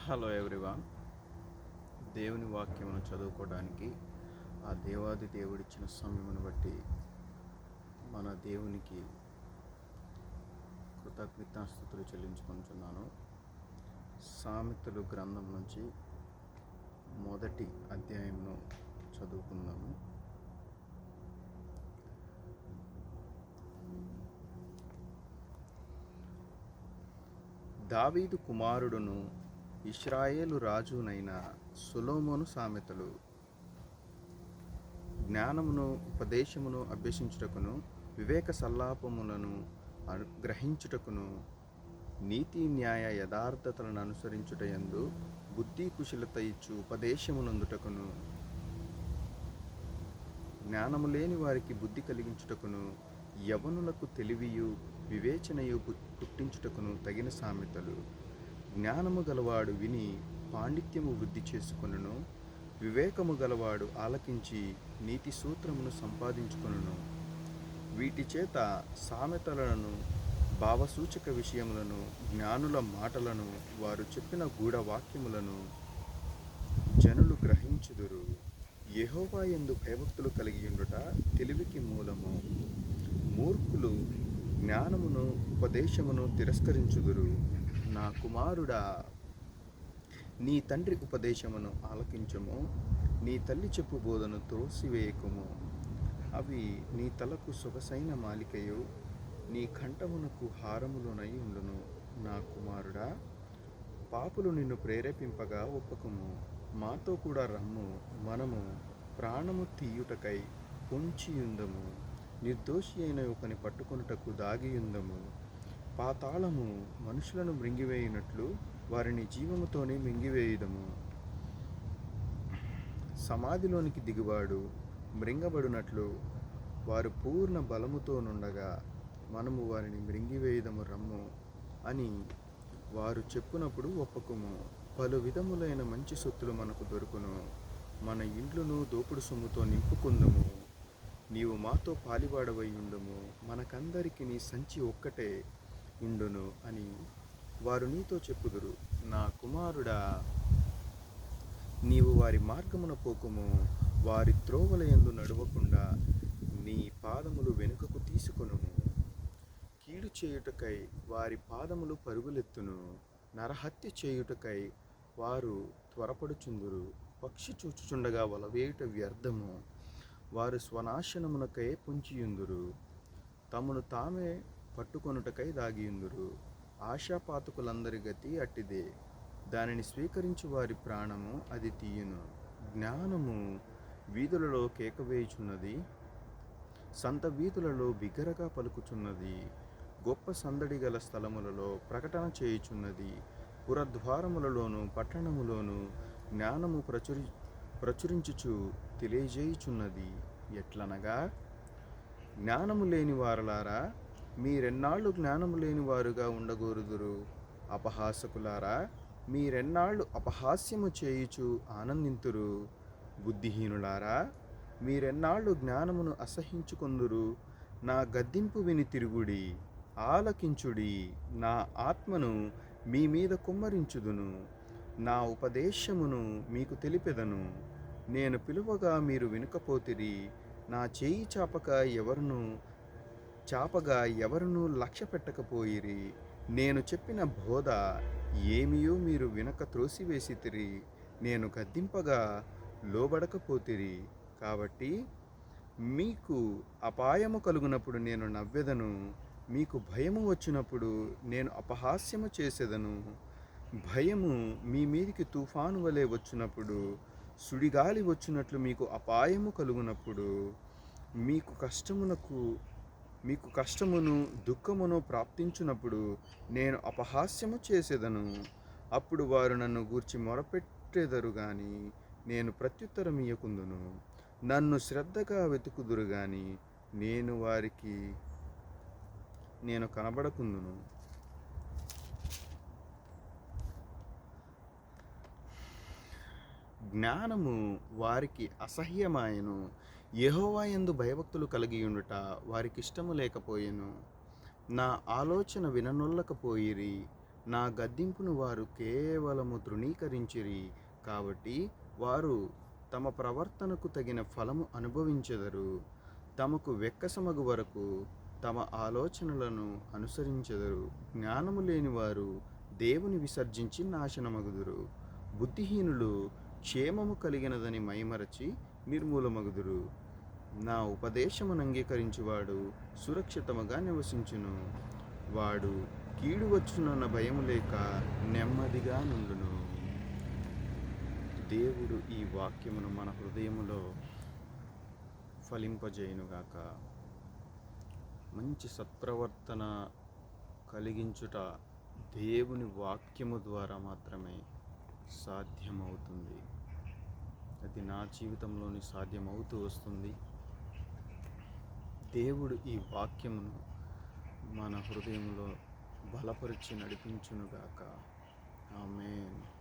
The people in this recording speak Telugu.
Hello everyone. దేవుని వాక్యమును చదువుకోవడానికి ఆ దేవాది దేవుడిచ్చిన సమయమును బట్టి మన దేవునికి కృతజ్ఞతాస్తుతులు చెల్లించుకుంటున్నాను. సామెతలు గ్రంథం నుంచి మొదటి అధ్యాయమును చదువుకుందాము. దావీదు కుమారుడును ఇశ్రాయేలు రాజునైన సొలొమోను సామెతలు. జ్ఞానమును ఉపదేశమును అభ్యసించుటకును వివేక సల్లాపములను గ్రహించుటకును నీతి న్యాయ యథార్థతలను అనుసరించుటయందు బుద్ధి కుశలత ఇచ్చు ఉపదేశమునందుటకును జ్ఞానము లేని వారికి బుద్ధి కలిగించుటకును యవనులకు తెలివియు వివేచనయు పుట్టించుటకును తగిన సామెతలు. జ్ఞానము గలవాడు విని పాండిత్యము వృద్ధి చేసుకొనును, వివేకము గలవాడు ఆలకించి నీతి సూత్రమును సంపాదించుకొనును. వీటి చేత సామెతలను, భావసూచక విషయములను, జ్ఞానుల మాటలను, వారు చెప్పిన గూఢవాక్యములను జనులు గ్రహించుదురు. యెహోవా యందు భయభక్తులు కలిగియుండుట తెలివికి మూలము. మూర్ఖులు జ్ఞానమును ఉపదేశమును తిరస్కరించుదురు. నా కుమారుడా, నీ తండ్రి ఉపదేశమును ఆలకించుము, నీ తల్లి చెప్పు బోధను త్రోసివేయకుము. అవి నీ తలకు సొగసైన మాలికయు, నీ కంఠమునకు హారములోనై ఉండును. నా కుమారుడా, పాపులు నిన్ను ప్రేరేపింపగా ఒప్పకుము. మాతో కూడా రమ్ము, మనము ప్రాణము తీయుటకై పొంచియుందము. నిర్దోషి అయిన ఒకని పట్టుకొనుటకు దాగియుందము. పాతాళము మనుషులను మృంగివేయునట్లు వారిని జీవముతోనే మింగివేయుదము. సమాధిలోనికి దిగువాడు మృంగబడునట్లు వారు పూర్ణ బలముతో నుండగా మనము వారిని మృంగివేయుదము రమ్ము అని వారు చెప్పునప్పుడు ఒప్పకుము. పలు విధములైన మంచి సొత్తులు మనకు దొరుకును, మన ఇండ్లును దోపుడు సొమ్ముతో నింపుకుందుము. నీవు మాతో పాలివాడవై ఉండుము, మనకందరికి నీ సంచి ఒక్కటే ఉండును అని వారు నీతో చెప్పుదురు. నా కుమారుడా, నీవు వారి మార్గమున పోకుము, వారి త్రోవల యందు నడవకుండా నీ పాదములు వెనుకకు తీసుకొనుము. కీడు చేయుటకై వారి పాదములు పరుగులెత్తును, నరహత్య చేయుటకై వారు త్వరపడుచుందురు. పక్షి చూచుచుండగా వలవేయుట వ్యర్థము, వారు స్వనాశనమునకై పొంచియుందురు. తమను తామే పట్టుకొనుటకై దాగియుందురు. ఆశాపాతకులందరి గతి అట్టిదే, దానిని స్వీకరించు వారి ప్రాణము అది తీయును. జ్ఞానము వీధులలో కేకవేయుచున్నది, సంత వీధులలో బిగ్గరగా పలుకుచున్నది. గొప్ప సందడి గల స్థలములలో ప్రకటన చేయుచున్నది. పురద్వారములలోను పట్టణములోను జ్ఞానము ప్రచురించుచు తెలియజేయుచున్నది. ఎట్లనగా, జ్ఞానము లేని వారలారా, మీరెన్నాళ్ళు జ్ఞానము లేని వారుగా ఉండగోరుదురు? అపహాసకులారా, మీరెన్నాళ్ళు అపహాస్యము చేయుచు ఆనందింతురు? బుద్ధిహీనులారా, మీరెన్నాళ్ళు జ్ఞానమును అసహించుకొందురు? నా గద్దింపు విని తిరుగుడి, ఆలకించుడి. నా ఆత్మను మీ మీద కుమ్మరించుదును, నా ఉపదేశమును మీకు తెలిపెదను. నేను పిలువగా మీరు వినకపోతిరి, నా చేయి చాపగా ఎవరును లక్ష్య పెట్టకపోయిరి. నేను చెప్పిన బోధ ఏమియో మీరు వినక త్రోసివేసితిరి. నేను గద్దింపగా లోబడకపోతిరి. కాబట్టి మీకు అపాయము కలుగునప్పుడు నేను నవ్వెదను, మీకు భయము వచ్చినప్పుడు నేను అపహాస్యము చేసేదను. భయము మీ మీదికి తుఫాను వలె వచ్చినప్పుడు, సుడిగాలి వచ్చినట్లు మీకు అపాయము కలుగునప్పుడు, మీకు కష్టమును దుఃఖమును ప్రాప్తించునప్పుడు నేను అపహాస్యము చేసేదను. అప్పుడు వారు నన్ను గూర్చి మొరపెట్టెదరు గాని నేను ప్రత్యుత్తరం ఇయ్యకుందును. నన్ను శ్రద్ధగా వెతుకుదురు గాని నేను కనబడకుందును. జ్ఞానము వారికి అసహ్యమాయెను, యెహోవా యందు భయభక్తులు కలిగియుండుట వారికి ఇష్టము లేకపోయెను. నా ఆలోచన విననొల్లకపోయిరి, నా గద్దింపును వారు కేవలము తృణీకరించిరి, కాబట్టి వారు తమ ప్రవర్తనకు తగిన ఫలము అనుభవించెదరు. తమకు వెక్కసమగు వరకు తమ ఆలోచనలను అనుసరించెదరు. జ్ఞానము లేని వారు దేవుని విసర్జించి నాశనమగుదురు. బుద్ధిహీనులు క్షేమము కలిగినదని మైమరచి నిర్మూలమగుదురు. నా ఉపదేశమును అంగీకరించువాడు సురక్షితముగా నివసించును. వాడు కీడు వచ్చునన్న భయము లేక నెమ్మదిగా నుండును. దేవుడు ఈ వాక్యమును మన హృదయములో ఫలింపజేయునుగాక. మంచి సత్ప్రవర్తన కలిగించుట దేవుని వాక్యము ద్వారా మాత్రమే సాధ్యమవుతుంది. అది నా జీవితంలోని సాధ్యమవుతూ వస్తుంది. దేవుడు ఈ వాక్యమును మన హృదయంలో బలపరిచి నడిపించునుగాక. ఆమేన్.